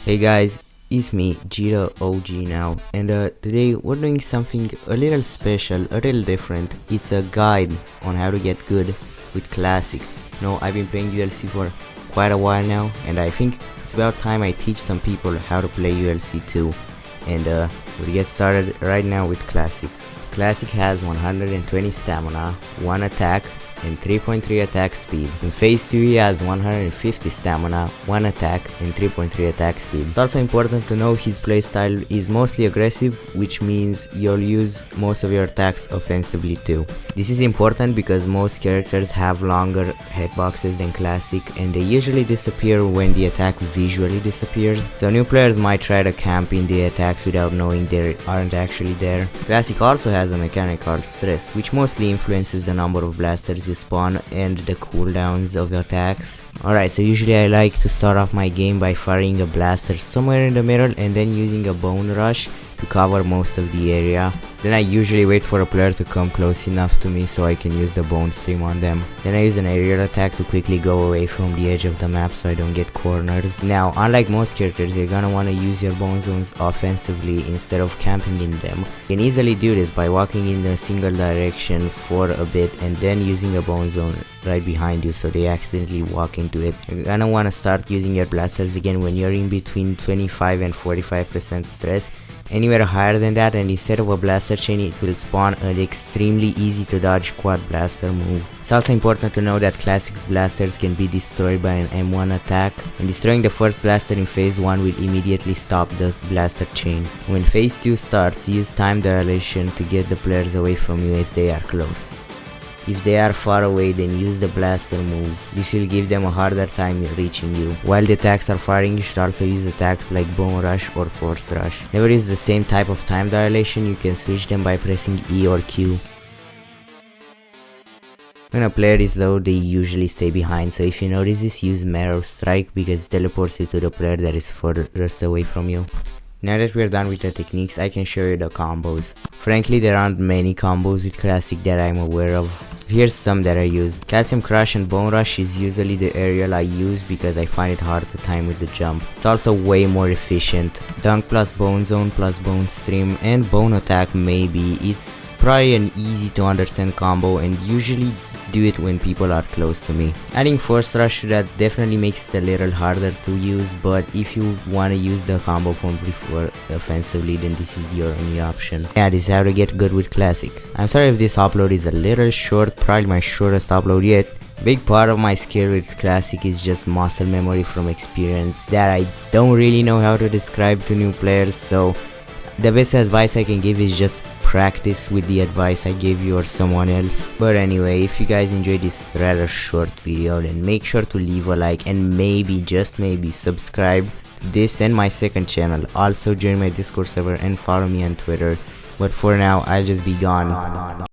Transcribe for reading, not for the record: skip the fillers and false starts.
Hey guys, it's me, Jira OG now, and today we're doing something a little special, a little different. It's a guide on how to get good with Classic. I've been playing ULC for quite a while now, and I think it's about time I teach some people how to play ULC too. And we'll get started right now with Classic. Classic has 120 stamina, 1 attack, and 3.3 attack speed. In phase 2 he has 150 stamina, 1 attack and 3.3 attack speed. It's also important to know his playstyle is mostly aggressive, which means you'll use most of your attacks offensively too. This is important because most characters have longer hitboxes than Classic, and they usually disappear when the attack visually disappears, so new players might try to camp in the attacks without knowing they aren't actually there. Classic also has a mechanic called Stress, which mostly influences the number of blasters you spawn and the cooldowns of attacks. Alright, so usually I like to start off my game by firing a blaster somewhere in the middle and then using a bone rush to cover most of the area. Then I usually wait for a player to come close enough to me so I can use the bone stream on them. Then I use an aerial attack to quickly go away from the edge of the map so I don't get cornered. Now, unlike most characters, you're gonna wanna use your bone zones offensively instead of camping in them. You can easily do this by walking in a single direction for a bit and then using a bone zone right behind you so they accidentally walk into it. You're gonna wanna start using your blasters again when you're in between 25 and 45% stress. Anywhere higher than that, and instead of a blaster chain it will spawn an extremely easy to dodge quad blaster move. It's also important to know that Classic's blasters can be destroyed by an M1 attack, and destroying the first blaster in phase 1 will immediately stop the blaster chain. When phase 2 starts, use time dilation to get the players away from you if they are close. If they are far away, then use the blaster move. This will give them a harder time reaching you. While the attacks are firing, you should also use attacks like Bone Rush or Force Rush. Never use the same type of time dilation, you can switch them by pressing E or Q. When a player is low, they usually stay behind, so if you notice this, use Mirror Strike because it teleports you to the player that is furthest away from you. Now that we're done with the techniques, I can show you the combos. Frankly, there aren't many combos with Classic that I'm aware of. Here's some that I use. Calcium Crush and Bone Rush is usually the aerial I use because I find it hard to time with the jump. It's also way more efficient. Dunk plus Bone Zone plus Bone Stream and Bone Attack maybe. It's probably an easy to understand combo and usually do it when people are close to me. Adding Force Rush to that definitely makes it a little harder to use, but if you want to use the combo from before offensively, then this is your only option. Yeah, this is how to get good with Classic. I'm sorry if this upload is a little short, probably my shortest upload yet. Big part of my skill with Classic is just muscle memory from experience that I don't really know how to describe to new players, so the best advice I can give is just practice with the advice I gave you or someone else. But anyway, if you guys enjoyed this rather short video, then make sure to leave a like and maybe, just maybe, subscribe to this and my second channel. Also join my Discord server and follow me on Twitter. But for now, I'll just be gone.